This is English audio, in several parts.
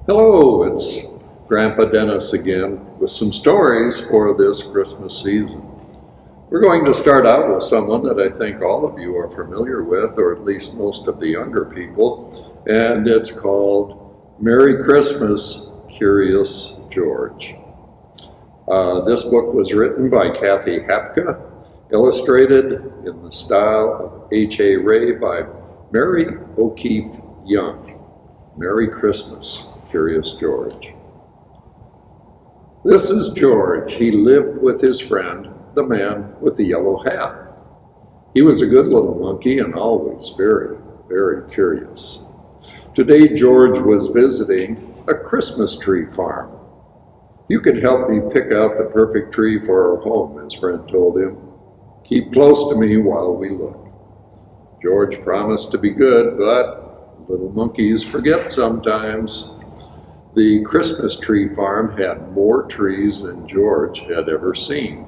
Hello, it's Grandpa Dennis again with some stories for this Christmas season. We're going to start out with someone that I think all of you are familiar with, or at least most of the younger people, and it's called Merry Christmas, Curious George. This book was written by Kathy Hapka, illustrated in the style of H.A. Ray by Mary O'Keefe Young. Merry Christmas, Curious George. This is George. He lived with his friend, the man with the yellow hat. He was a good little monkey and always very, very curious. Today, George was visiting a Christmas tree farm. "You can help me pick out the perfect tree for our home," his friend told him. "Keep close to me while we look." George promised to be good, but little monkeys forget sometimes. The Christmas tree farm had more trees than George had ever seen.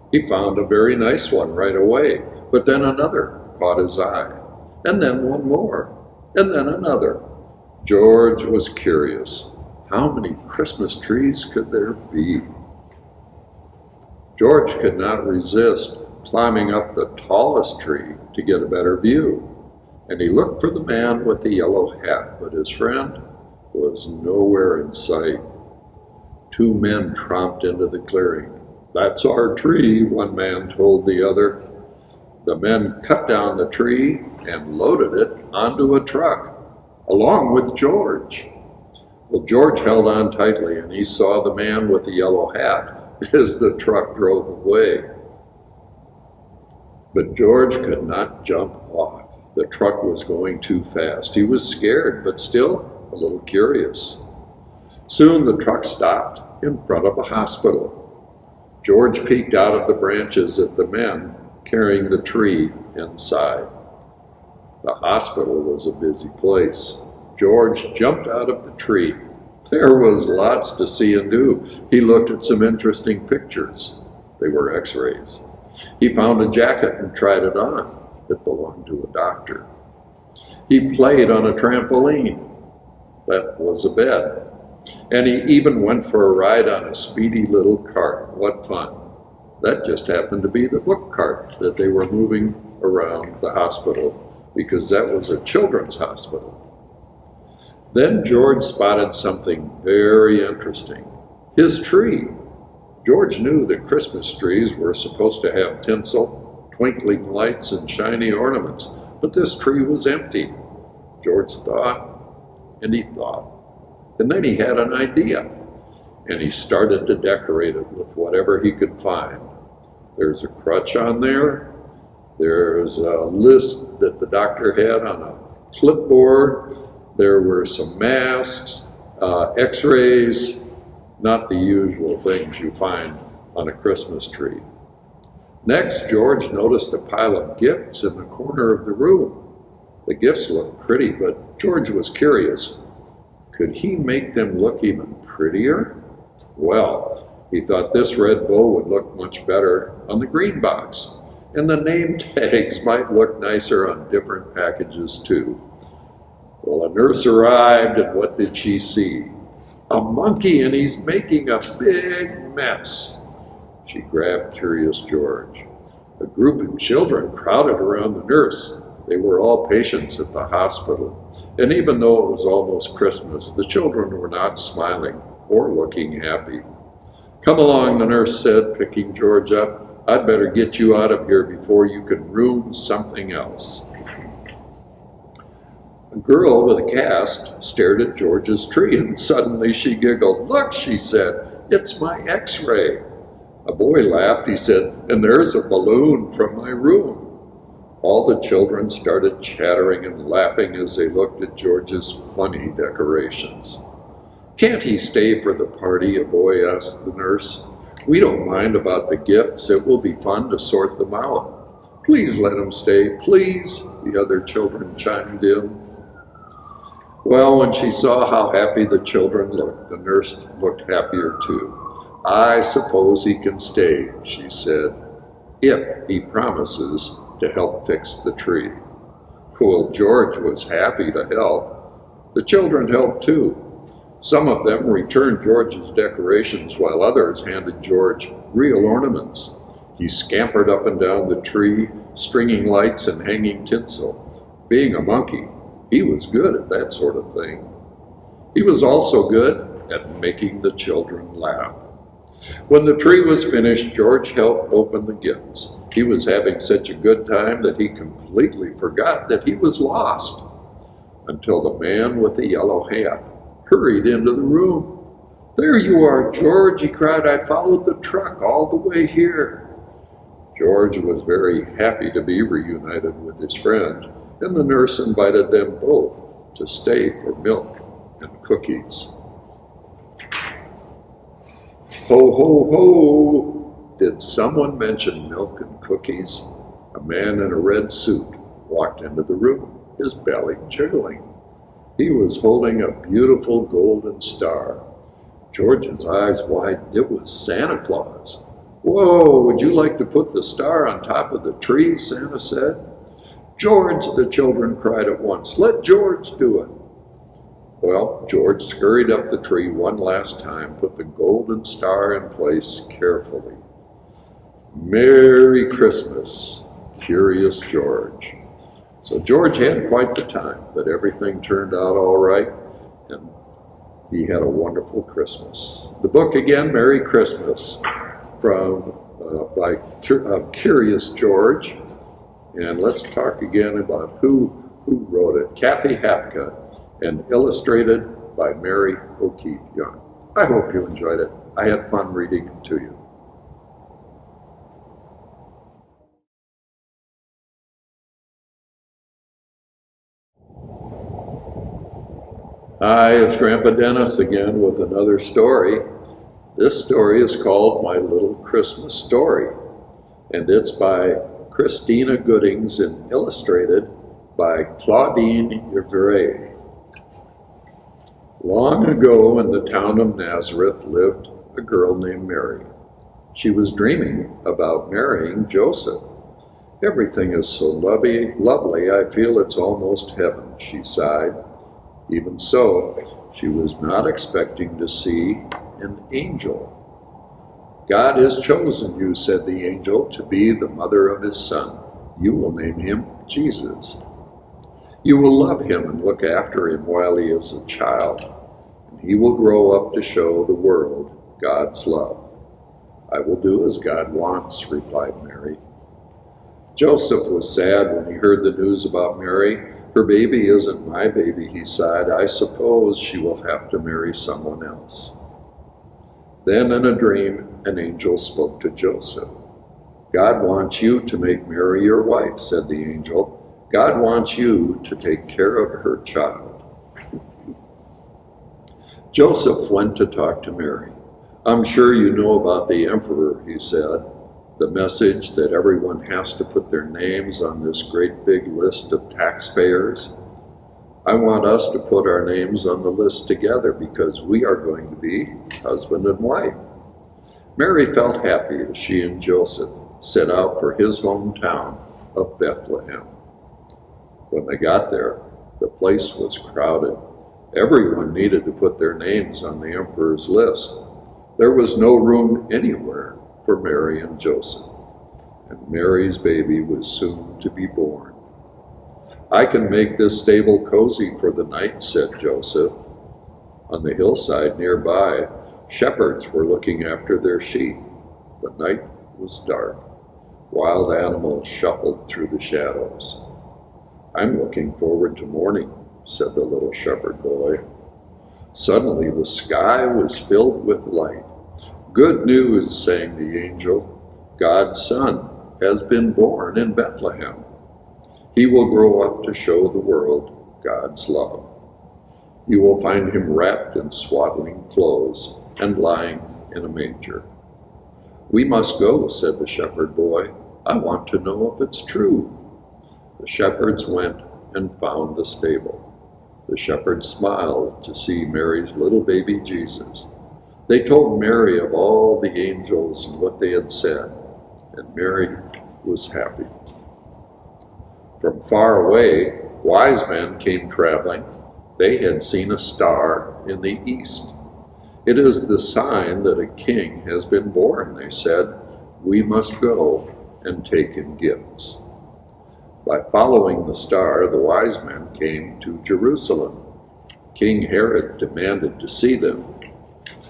He found a very nice one right away, but then another caught his eye, and then one more, and then another. George was curious. How many Christmas trees could there be? George could not resist climbing up the tallest tree to get a better view, and he looked for the man with the yellow hat, but his friend was nowhere in sight. Two men tromped into the clearing. "That's our tree," one man told the other. The men cut down the tree and loaded it onto a truck, along with George. Well, George held on tightly, and he saw the man with the yellow hat as the truck drove away. But George could not jump off. The truck was going too fast. He was scared, but still a little curious. Soon the truck stopped in front of a hospital. George peeked out of the branches at the men carrying the tree inside. The hospital was a busy place. George jumped out of the tree. There was lots to see and do. He looked at some interesting pictures. They were x-rays. He found a jacket and tried it on. It belonged to a doctor. He played on a trampoline. That was a bed. And he even went for a ride on a speedy little cart. What fun. That just happened to be the book cart that they were moving around the hospital, because that was a children's hospital. Then George spotted something very interesting. His tree. George knew that Christmas trees were supposed to have tinsel, twinkling lights, and shiny ornaments, but this tree was empty. George thought, and he thought, and then he had an idea, and he started to decorate it with whatever he could find. There's a crutch on there. There's a list that the doctor had on a clipboard. There were some masks, x-rays, not the usual things you find on a Christmas tree. Next, George noticed a pile of gifts in the corner of the room. The gifts looked pretty, but George was curious. Could he make them look even prettier? Well, he thought this red bow would look much better on the green box, and the name tags might look nicer on different packages too. Well, a nurse arrived, and what did she see? A monkey, and he's making a big mess. She grabbed Curious George. A group of children crowded around the nurse. They were all patients at the hospital. And even though it was almost Christmas, the children were not smiling or looking happy. "Come along," the nurse said, picking George up. "I'd better get you out of here before you can ruin something else." A girl with a cast stared at George's tree, and suddenly she giggled. "Look," she said, "it's my x-ray." A boy laughed. He said, "And there's a balloon from my room." All the children started chattering and laughing as they looked at George's funny decorations. "Can't he stay for the party?" a boy asked the nurse. "We don't mind about the gifts. It will be fun to sort them out." "Please let him stay, please," the other children chimed in. Well, when she saw how happy the children looked, the nurse looked happier too. "I suppose he can stay," she said, "if he promises to help fix the tree." Well, George was happy to help. The children helped too. Some of them returned George's decorations, while others handed George real ornaments. He scampered up and down the tree, stringing lights and hanging tinsel. Being a monkey, he was good at that sort of thing. He was also good at making the children laugh. When the tree was finished, George helped open the gifts. He was having such a good time that he completely forgot that he was lost, until the man with the yellow hat hurried into the room. "There you are, George," he cried. "I followed the truck all the way here." George was very happy to be reunited with his friend, and the nurse invited them both to stay for milk and cookies. Ho, ho, ho! Did someone mention milk and cookies? A man in a red suit walked into the room, his belly jiggling. He was holding a beautiful golden star. George's eyes widened. It was Santa Claus. "Whoa, would you like to put the star on top of the tree?" Santa said. "George," the children cried at once. "Let George do it." Well, George scurried up the tree one last time, put the golden star in place carefully. Merry Christmas, Curious George. So George had quite the time, but everything turned out all right, and he had a wonderful Christmas. The book again, Merry Christmas, by Curious George. And let's talk again about who wrote it. Kathy Hapka, and illustrated by Mary O'Keefe Young. I hope you enjoyed it. I had fun reading it to you. Hi, it's Grandpa Dennis again with another story. This story is called My Little Christmas Story, and it's by Christina Goodings and illustrated by Claudine Yveret. Long ago in the town of Nazareth lived a girl named Mary. She was dreaming about marrying Joseph. "Everything is so lovely, I feel it's almost heaven," she sighed. Even so, she was not expecting to see an angel. "God has chosen you," said the angel, "to be the mother of his son. You will name him Jesus. You will love him and look after him while he is a child, and he will grow up to show the world God's love." "I will do as God wants," replied Mary. Joseph was sad when he heard the news about Mary. "Her baby isn't my baby," he sighed. "I suppose she will have to marry someone else." Then in a dream, an angel spoke to Joseph. "God wants you to make Mary your wife," said the angel. "God wants you to take care of her child." Joseph went to talk to Mary. "I'm sure you know about the emperor," he said. "The message that everyone has to put their names on this great big list of taxpayers. I want us to put our names on the list together because we are going to be husband and wife." Mary felt happy as she and Joseph set out for his hometown of Bethlehem. When they got there, the place was crowded. Everyone needed to put their names on the emperor's list. There was no room anywhere for Mary and Joseph, and Mary's baby was soon to be born. "I can make this stable cozy for the night," said Joseph. On the hillside nearby, shepherds were looking after their sheep. The night was dark. Wild animals shuffled through the shadows. "I'm looking forward to morning," said the little shepherd boy. Suddenly the sky was filled with light. "Good news," sang the angel. "God's son has been born in Bethlehem. He will grow up to show the world God's love. You will find him wrapped in swaddling clothes and lying in a manger." "We must go," said the shepherd boy. "I want to know if it's true." The shepherds went and found the stable. The shepherds smiled to see Mary's little baby Jesus. They told Mary of all the angels and what they had said, and Mary was happy. From far away, wise men came traveling. They had seen a star in the east. "It is the sign that a king has been born," they said. "We must go and take him gifts." By following the star, the wise men came to Jerusalem. King Herod demanded to see them.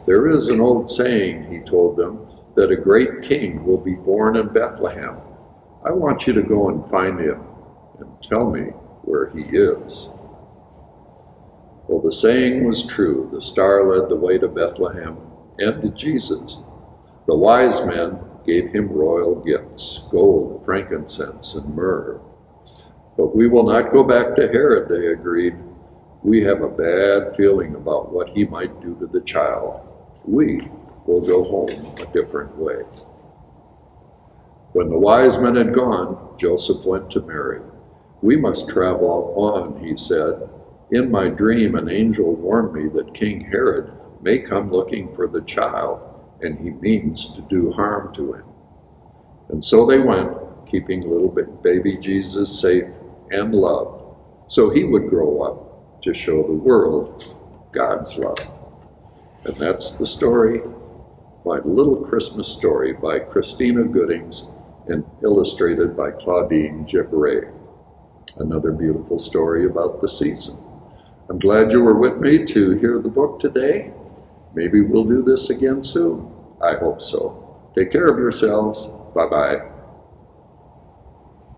"There is an old saying," he told them, "that a great king will be born in Bethlehem. I want you to go and find him and tell me where he is." Well, the saying was true. The star led the way to Bethlehem and to Jesus. The wise men gave him royal gifts, gold, frankincense, and myrrh. "But we will not go back to Herod," they agreed. "We have a bad feeling about what he might do to the child. We will go home a different way." When the wise men had gone, Joseph went to Mary. "We must travel on," he said. "In my dream, an angel warned me that King Herod may come looking for the child, and he means to do harm to him." And so they went, keeping little baby Jesus safe and loved, so he would grow up to show the world God's love. And that's the story, My Little Christmas Story by Christina Goodings and illustrated by Claudine Gibray. Another beautiful story about the season. I'm glad you were with me to hear the book today. Maybe we'll do this again soon. I hope so. Take care of yourselves. Bye-bye.